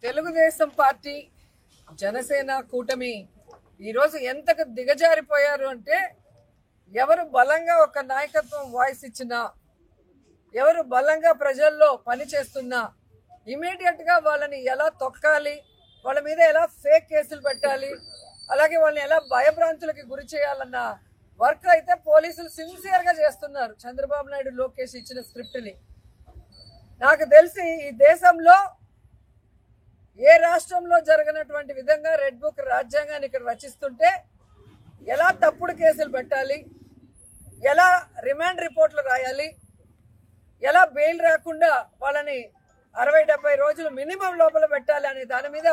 Telugu Desam party Janasena కూటమి ఈరోజు ఎంతకు దిగజారిపోయారు అంటే ఎవరు బలంగా ఒక నాయకత్వం వాయిస్ ఇచ్చినా ఎవరు బలంగా ప్రజల్లో పని చేస్తున్నా ఇమీడియట్ గా వాళ్ళని ఎలా తొక్కాలి, వాళ్ళ మీద ఎలా ఫేక్ కేసులు పెట్టాలి, అలాగే వాళ్ళని ఎలా భయభ్రాంతులకి గురి చేయాలన్న వర్క్ అయితే పోలీసులు సిన్సియర్ గా చేస్తున్నారు. చంద్రబాబు నాయుడు లోకేష్ ఇచ్చిన స్క్రిప్ట్ ని నాకు తెలిసి ఈ దేశంలో ఏ రాష్ట్రంలో జరగనటువంటి విధంగా రెడ్ బుక్ రాజ్యాంగాన్ని ఇక్కడ రచిస్తుంటే ఎలా తప్పుడు కేసులు పెట్టాలి, ఎలా రిమాండ్ రిపోర్ట్లు రాయాలి, ఎలా బెయిల్ రాకుండా వాళ్ళని 60-70 రోజులు మినిమం లోపల పెట్టాలి అనే దాని మీద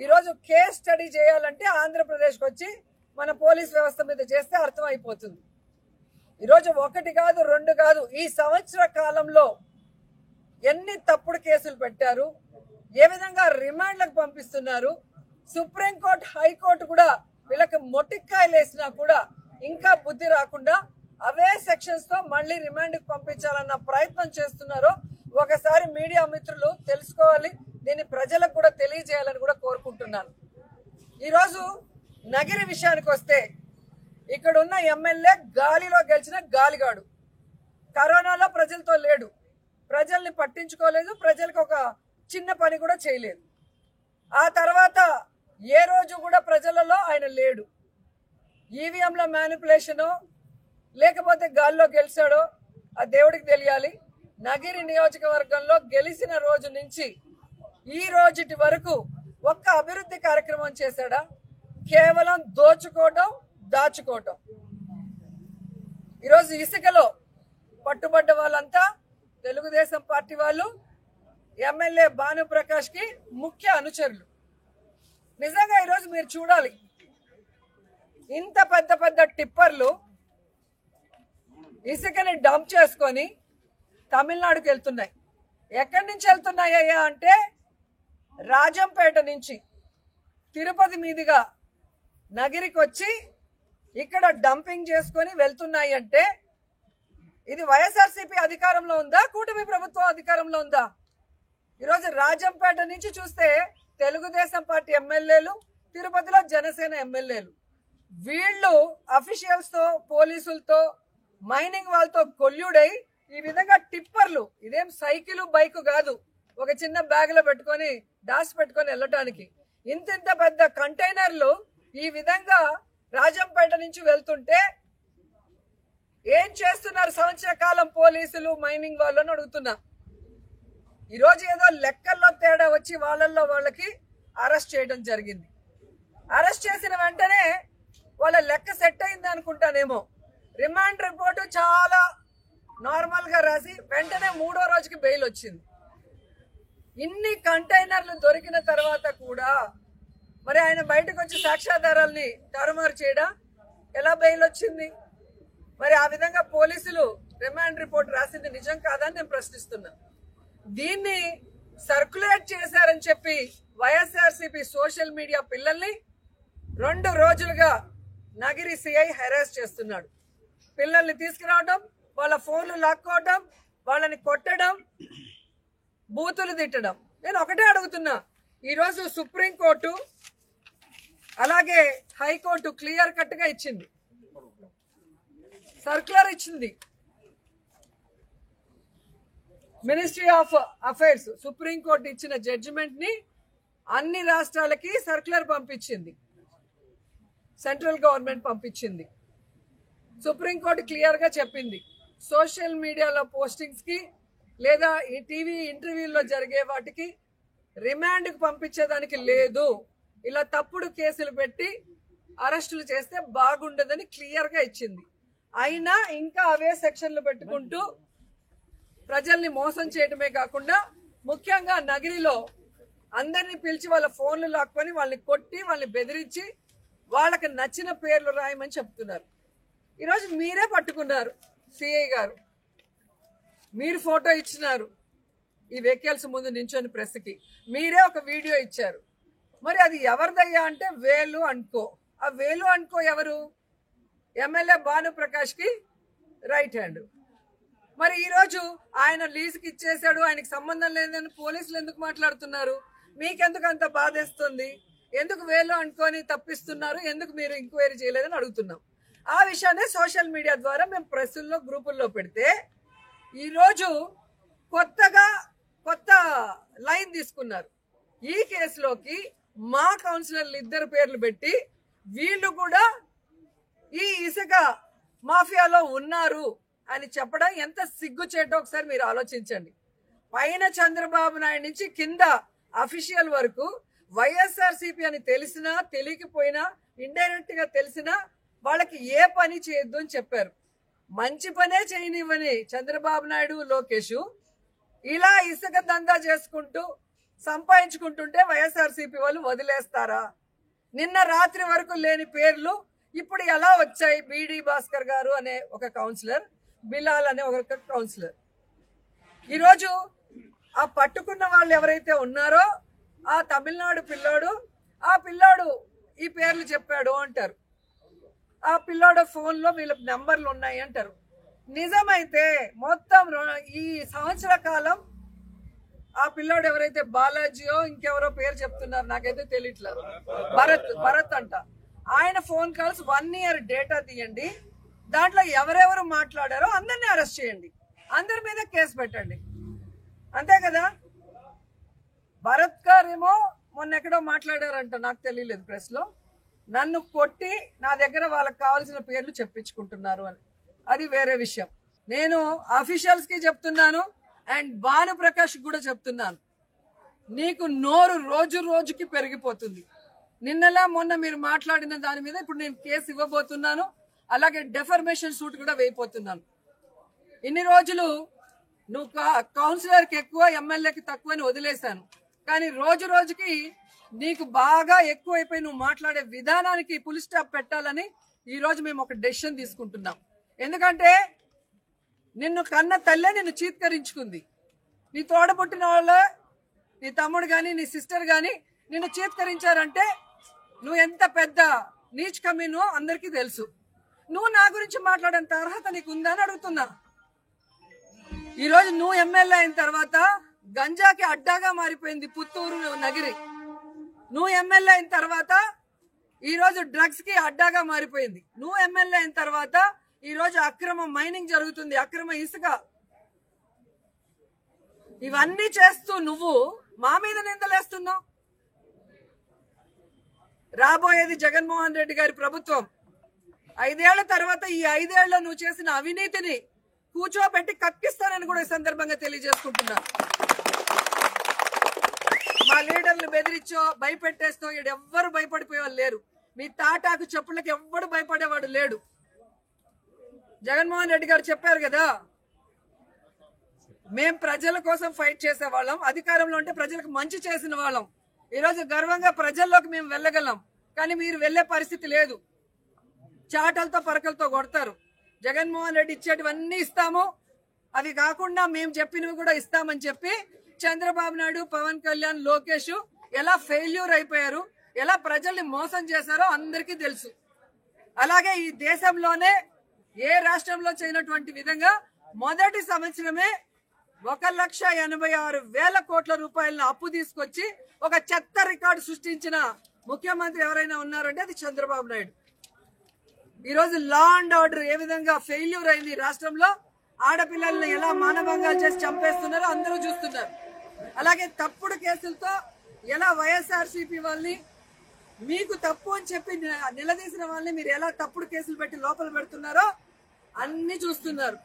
ఈరోజు కేస్ స్టడీ చేయాలంటే ఆంధ్రప్రదేశ్కి వచ్చి మన పోలీస్ వ్యవస్థ మీద చేస్తే అర్థం అయిపోతుంది. ఈరోజు 1 కాదు 2 కాదు, ఈ సంవత్సర కాలంలో ఎన్ని తప్పుడు కేసులు పెట్టారు, ఏ విధంగా రిమాండ్లకు పంపిస్తున్నారు, సుప్రీంకోర్టు హైకోర్టు కూడా వీళ్ళకి మొటిక్కాయలు వేసినా కూడా ఇంకా బుద్ధి రాకుండా అవే సెక్షన్స్ తో మళ్ళీ రిమాండ్కి పంపించాలన్న ప్రయత్నం చేస్తున్నారో ఒకసారి మీడియా మిత్రులు తెలుసుకోవాలి. దీన్ని ప్రజలకు కూడా తెలియజేయాలని కూడా కోరుకుంటున్నాను. ఈరోజు నగిరి విషయానికి వస్తే ఇక్కడ ఉన్న ఎమ్మెల్యే గాలిలో గెలిచిన గాలిగాడు, కరోనాలో ప్రజలతో లేడు, ప్రజల్ని పట్టించుకోలేదు, ప్రజలకు ఒక చిన్న పని కూడా చేయలేదు. ఆ తర్వాత ఏ రోజు కూడా ప్రజలలో ఆయన లేడు. ఈవీఎంల మ్యానిపులేషనో లేకపోతే గాల్లో గెలిచాడో ఆ దేవుడికి తెలియాలి. నగిరి నియోజకవర్గంలో గెలిచిన రోజు నుంచి ఈ రోజుటి వరకు ఒక్క అభివృద్ధి కార్యక్రమం చేశాడా? కేవలం దోచుకోవడం, దాచుకోవడం. ఈరోజు ఇసుకలో పట్టుబడ్డ వాళ్ళంతా తెలుగుదేశం పార్టీ వాళ్ళు, ఎమ్మెల్యే భానుప్రకాష్ కి ముఖ్య అనుచరులు. నిజంగా ఈరోజు మీరు చూడాలి, ఇంత పెద్ద పెద్ద టిప్పర్లు ఇసుకని డంప్ చేసుకొని తమిళనాడుకి వెళ్తున్నాయి. ఎక్కడి నుంచి వెళ్తున్నాయ్యా అంటే రాజంపేట నుంచి తిరుపతి మీదుగా నగిరికి వచ్చి ఇక్కడ డంపింగ్ చేసుకొని వెళ్తున్నాయి. అంటే ఇది వైఎస్ఆర్సీపీ అధికారంలో ఉందా, కూటమి ప్రభుత్వం అధికారంలో ఉందా? ఈరోజు రాజంపేట నుంచి చూస్తే తెలుగుదేశం పార్టీ ఎమ్మెల్యేలు, తిరుపతిలో జనసేన ఎమ్మెల్యేలు, వీళ్ళు అఫీషియల్స్ తో పోలీసులతో మైనింగ్ వాళ్ళతో కొల్యూడై ఈ విధంగా టిప్పర్లు, ఇదేం సైకిల్ బైక్ కాదు, ఒక చిన్న బ్యాగ్ లో పెట్టుకొని దాచి పెట్టుకొని వెళ్ళటానికి ఇంత పెద్ద కంటైనర్లు ఈ విధంగా రాజంపేట నుంచి వెళ్తుంటే ఏం చేస్తున్నారు సంవత్సర కాలం పోలీసులు, మైనింగ్ వాళ్ళని అడుగుతున్నా. ఈరోజు ఏదో లెక్కల్లో తేడా వచ్చి వాళ్ళకి అరెస్ట్ చేయడం జరిగింది. అరెస్ట్ చేసిన వెంటనే వాళ్ళ లెక్క సెట్ అయింది అనుకుంటానేమో. రిమాండ్ రిపోర్టు చాలా నార్మల్ గా రాసి వెంటనే 3వ రోజుకి బెయిల్ వచ్చింది. ఇన్ని కంటైనర్లు దొరికిన తర్వాత కూడా మరి ఆయన బయటకు వచ్చి సాక్ష్యాధారాలని తారుమారు చేయడా? ఎలా బెయిల్ వచ్చింది? మరి ఆ విధంగా పోలీసులు రిమాండ్ రిపోర్ట్ రాసింది నిజం కాదని నేను ప్రశ్నిస్తున్నా. దీన్ని సర్క్యులేట్ చేశారని చెప్పి వైఎస్ఆర్సీపీ సోషల్ మీడియా పిల్లల్ని 2 రోజులుగా నగిరి సిఐ హెరాస్ చేస్తున్నాడు. పిల్లల్ని తీసుకురావడం, వాళ్ళ ఫోన్లు లాక్కోవడం, వాళ్ళని కొట్టడం, బూతులు తిట్టడం. నేను ఒకటే అడుగుతున్నా, ఈరోజు సుప్రీంకోర్టు అలాగే హైకోర్టు క్లియర్ కట్ గా ఇచ్చింది, సర్క్యులర్ ఇచ్చింది. మినిస్ట్రీ ఆఫ్ అఫైర్స్ సుప్రీంకోర్టు ఇచ్చిన జడ్జిమెంట్ ని అన్ని రాష్ట్రాలకి సర్క్యులర్ పంపించింది, సెంట్రల్ గవర్నమెంట్ పంపించింది. సుప్రీంకోర్టు క్లియర్ గా చెప్పింది, సోషల్ మీడియాలో పోస్టింగ్స్ కి లేదా ఈ టీవీ ఇంటర్వ్యూల్లో జరిగే వాటికి రిమాండ్కి పంపించేదానికి లేదు. ఇలా తప్పుడు కేసులు పెట్టి అరెస్టులు చేస్తే బాగుండదని క్లియర్ గా ఇచ్చింది. అయినా ఇంకా అవే సెక్షన్లు పెట్టుకుంటూ ప్రజల్ని మోసం చేయడమే కాకుండా ముఖ్యంగా నగిరిలో అందరినీ పిలిచి వాళ్ళ ఫోన్లు లాక్కొని వాళ్ళని కొట్టి వాళ్ళని బెదిరించి వాళ్ళకి నచ్చిన పేర్లు రాయమని చెప్తున్నారు. ఈరోజు మీరే పట్టుకున్నారు, సిఐ గారు మీరు ఫోటో ఇచ్చినారు ఈ వెహికల్స్ ముందు నించొని ప్రెస్కి, మీరే ఒక వీడియో ఇచ్చారు. మరి అది ఎవరిదయ్యా అంటే వేలు అనుకో. ఆ వేలు అనుకో ఎవరు? ఎమ్మెల్యే భానుప్రకాష్ కి రైట్ హ్యాండ్. మరి ఈరోజు ఆయన లీజుకి ఇచ్చేశాడు, ఆయనకి సంబంధం లేదని పోలీసులు ఎందుకు మాట్లాడుతున్నారు? మీకెందుకు అంత బాధేస్తుంది? ఎందుకు వేలు అనుకొని తప్పిస్తున్నారు? ఎందుకు మీరు ఎంక్వైరీ చేయలేదని అడుగుతున్నాం. ఆ విషయాన్ని సోషల్ మీడియా ద్వారా మేము ప్రెస్సుల్లో గ్రూపుల్లో పెడితే ఈరోజు కొత్త లైన్ తీసుకున్నారు. ఈ కేసులోకి మా కౌన్సిలర్లు 2 పేర్లు పెట్టి వీళ్ళు కూడా ఈ ఇసుక మాఫియాలో ఉన్నారు అని చెప్పడం ఎంత సిగ్గుచేటో ఒకసారి మీరు ఆలోచించండి. పైన చంద్రబాబు నాయుడు నుంచి కింద అఫీషియల్ వరకు వైఎస్ఆర్సీపీ అని తెలిసినా తెలియకపోయినా ఇండైరెక్ట్ గా తెలిసినా వాళ్ళకి ఏ పని చేయొద్దు అని చెప్పారు. మంచి పనే చేయనివ్వని చంద్రబాబు నాయుడు లోకేష్ ఇలా ఇసుక దందా చేసుకుంటూ సంపాదించుకుంటుంటే వైఎస్ఆర్సీపీ వాళ్ళు వదిలేస్తారా? నిన్న రాత్రి వరకు లేని పేర్లు ఇప్పుడు ఎలా వచ్చాయి? బీడీ భాస్కర్ గారు అనే ఒక కౌన్సిలర్, బిలాల్ అనే ఒక కౌన్సిలర్. ఈరోజు ఆ పట్టుకున్న వాళ్ళు ఎవరైతే ఉన్నారో ఆ తమిళనాడు పిల్లోడు ఈ పేర్లు చెప్పాడు అంటారు. ఆ పిల్లోడు ఫోన్లో వీళ్ళ నెంబర్లు ఉన్నాయి అంటారు. నిజమైతే మొత్తం ఈ సంవత్సర కాలం ఆ పిల్లోడు ఎవరైతే బాలాజీయో ఇంకెవరో పేరు చెప్తున్నారు, నాకైతే తెలియట్లేదు, భరత్ అంట. ఆయన ఫోన్ కాల్స్ 1 year డేటా తీయండి. దాంట్లో ఎవరెవరు మాట్లాడారో అందరినీ అరెస్ట్ చేయండి, అందరి మీద కేసు పెట్టండి. అంతే కదా? భరత్ గారేమో మొన్న ఎక్కడో మాట్లాడారంట, నాకు తెలియలేదు, ప్రెస్ లో నన్ను కొట్టి నా దగ్గర వాళ్ళకి కావాల్సిన పేర్లు చెప్పించుకుంటున్నారు అని. అది వేరే విషయం. నేను అఫీషియల్స్ కి చెప్తున్నాను అండ్ భానుప్రకాష్ కూడా చెప్తున్నాను, నీకు నోరు రోజు రోజుకి పెరిగిపోతుంది. నిన్నలా మొన్న మీరు మాట్లాడిన దాని మీద ఇప్పుడు నేను కేసు ఇవ్వబోతున్నాను. అలాగే డెఫర్మేషన్ సూట్ కూడా వేయబోతున్నాను. ఇన్ని రోజులు నువ్వు కౌన్సిలర్కి ఎక్కువ ఎమ్మెల్యేకి తక్కువ అని వదిలేశాను, కానీ రోజు రోజుకి నీకు బాగా ఎక్కువైపోయి నువ్వు మాట్లాడే విధానానికి ఫుల్ స్టాప్ పెట్టాలని ఈ రోజు మేము ఒక డెసిషన్ తీసుకుంటున్నాం. ఎందుకంటే నిన్ను కన్న తల్లే నిన్ను చీత్కరించుకుంది. నీ తోడబుట్టిన వాళ్ళ, నీ తమ్ముడు కానీ నీ సిస్టర్ కానీ నిన్ను చీత్కరించారంటే నువ్వు ఎంత పెద్ద నీచ్ కమీనో అందరికీ తెలుసు. నువ్వు నా గురించి మాట్లాడేంత అర్హత నీకు ఉందని అడుగుతున్నా. ఈరోజు నువ్వు ఎమ్మెల్యే అయిన తర్వాత గంజాకి అడ్డాగా మారిపోయింది పుత్తూరు నగిరి. నువ్వు ఎమ్మెల్యే అయిన తర్వాత ఈరోజు డ్రగ్స్ కి అడ్డాగా మారిపోయింది. నువ్వు ఎమ్మెల్యే అయిన తర్వాత ఈరోజు అక్రమ మైనింగ్ జరుగుతుంది, అక్రమ ఇసుక. ఇవన్నీ చేస్తూ నువ్వు మా మీద నిందలేస్తున్నావు. రాబోయేది జగన్మోహన్ రెడ్డి గారి ప్రభుత్వం. 5 ఏళ్ల తర్వాత ఈ 5 ఏళ్లలో నువ్వు చేసిన అవినీతిని కూర్చోబెట్టి కక్కిస్తానని కూడా ఈ సందర్భంగా తెలియజేసుకుంటున్నా. మా లీడర్లు బెదిరించో భయపెట్టేస్తో ఎవ్వరు భయపడిపోయేవాళ్ళు లేరు. మీ తాటాకు చెప్పులకి ఎవ్వడు భయపడేవాడు లేడు. జగన్మోహన్ రెడ్డి గారు చెప్పారు కదా, మేం ప్రజల కోసం ఫైట్ చేసే వాళ్ళం, అధికారంలో ఉంటే ప్రజలకు మంచి చేసిన వాళ్ళం. ఈరోజు గర్వంగా ప్రజల్లోకి మేము వెళ్ళగలం, కానీ మీరు వెళ్లే పరిస్థితి లేదు. చాటలతో పరకలతో కొడతారు. జగన్మోహన్ రెడ్డి ఇచ్చేటివన్నీ ఇస్తాము, అవి కాకుండా మేము చెప్పినవి కూడా ఇస్తామని చెప్పి చంద్రబాబు నాయుడు, పవన్ కళ్యాణ్, లోకేష్ ఎలా ఫెయిల్యూర్ అయిపోయారు, ఎలా ప్రజల్ని మోసం చేశారో అందరికీ తెలుసు. అలాగే ఈ దేశంలోనే ఏ రాష్ట్రంలో చేయనటువంటి విధంగా మొదటి సంవత్సరమే 1,86,000 కోట్ల రూపాయలను అప్పు తీసుకొచ్చి ఒక చెత్త రికార్డు సృష్టించిన ముఖ్యమంత్రి ఎవరైనా ఉన్నారంటే అది చంద్రబాబు నాయుడు. ఈరోజు లా అండ్ ఆర్డర్ ఏ విధంగా ఫెయిల్యూర్ అయింది రాష్ట్రంలో, ఆడపిల్లల్ని ఎలా మానభంగాలు చేసి చంపేస్తున్నారో అందరూ చూస్తున్నారు. అలాగే తప్పుడు కేసులతో ఎలా వైఎస్ఆర్సీపీ వాళ్ళని, మీకు తప్పు అని చెప్పి నిలదీసిన వాళ్ళని మీరు ఎలా తప్పుడు కేసులు పెట్టి లోపల పెడుతున్నారో అన్ని చూస్తున్నారు.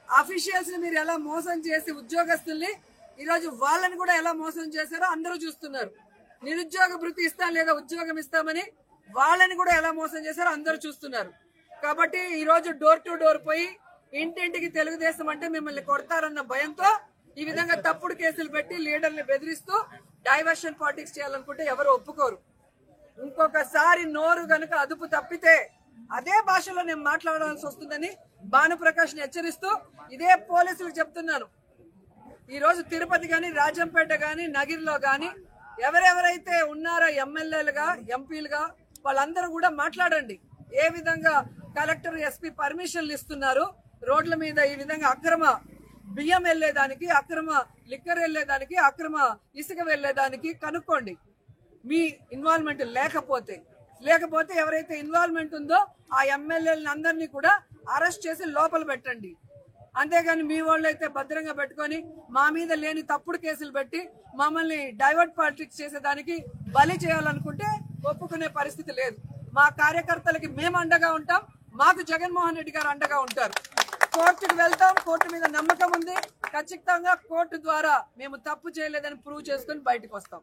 అఫీషియల్స్ ని మీరు ఎలా మోసం చేసి ఉద్యోగస్తుల్ని ఈరోజు వాళ్ళని కూడా ఎలా మోసం చేశారో అందరూ చూస్తున్నారు. నిరుద్యోగ భృతి ఇస్తాం లేదా ఉద్యోగం ఇస్తామని వాళ్ళని కూడా ఎలా మోసం చేశారో అందరూ చూస్తున్నారు. కాబట్టి ఈరోజు డోర్ టు డోర్ పోయి ఇంటింటికి తెలుగుదేశం అంటే మిమ్మల్ని కొడతారన్న భయంతో ఈ విధంగా తప్పుడు కేసులు పెట్టి లీడర్ని బెదిరిస్తూ డైవర్షన్ పాలిటిక్స్ చేయాలనుకుంటే ఎవరు ఒప్పుకోరు. ఇంకొకసారి నోరు గనుక అదుపు తప్పితే అదే భాషలో నేను మాట్లాడాల్సి వస్తుందని భానుప్రకాష్ ని హెచ్చరిస్తూ ఇదే పోలీసులకు చెప్తున్నాను. ఈ రోజు తిరుపతి గాని, రాజంపేట గాని, నగిరిలో గాని ఎవరెవరైతే ఉన్నారో ఎమ్మెల్యేలుగా, ఎంపీలుగా వాళ్ళందరూ కూడా మాట్లాడండి. ఏ విధంగా కలెక్టర్, ఎస్పీ పర్మిషన్లు ఇస్తున్నారు, రోడ్ల మీద ఈ విధంగా అక్రమ బియ్యం వెళ్లేదానికి, అక్రమ లిక్కర్ వెళ్లేదానికి, అక్రమ ఇసుక వెళ్లేదానికి కనుక్కోండి. మీ ఇన్వాల్వ్మెంట్ లేకపోతే ఎవరైతే ఇన్వాల్వ్మెంట్ ఉందో ఆ ఎమ్మెల్యేలను అందరినీ కూడా అరెస్ట్ చేసి లోపల పెట్టండి. అంతేగాని మీ వాళ్ళు అయితే భద్రంగా పెట్టుకొని మా మీద లేని తప్పుడు కేసులు పెట్టి మమ్మల్ని డైవర్ట్ పాలిటిక్స్ చేసేదానికి బలి చేయాలనుకుంటే ఒప్పుకునే పరిస్థితి లేదు. మా కార్యకర్తలకి మేము అండగా ఉంటాం, మాకు జగన్మోహన్ రెడ్డి గారు అండగా ఉంటారు. కోర్టుకు వెళ్తాం, కోర్టు మీద నమ్మకం ఉంది. ఖచ్చితంగా కోర్టు ద్వారా మేము తప్పు చేయలేదని ప్రూవ్ చేసుకుని బయటకు వస్తాం.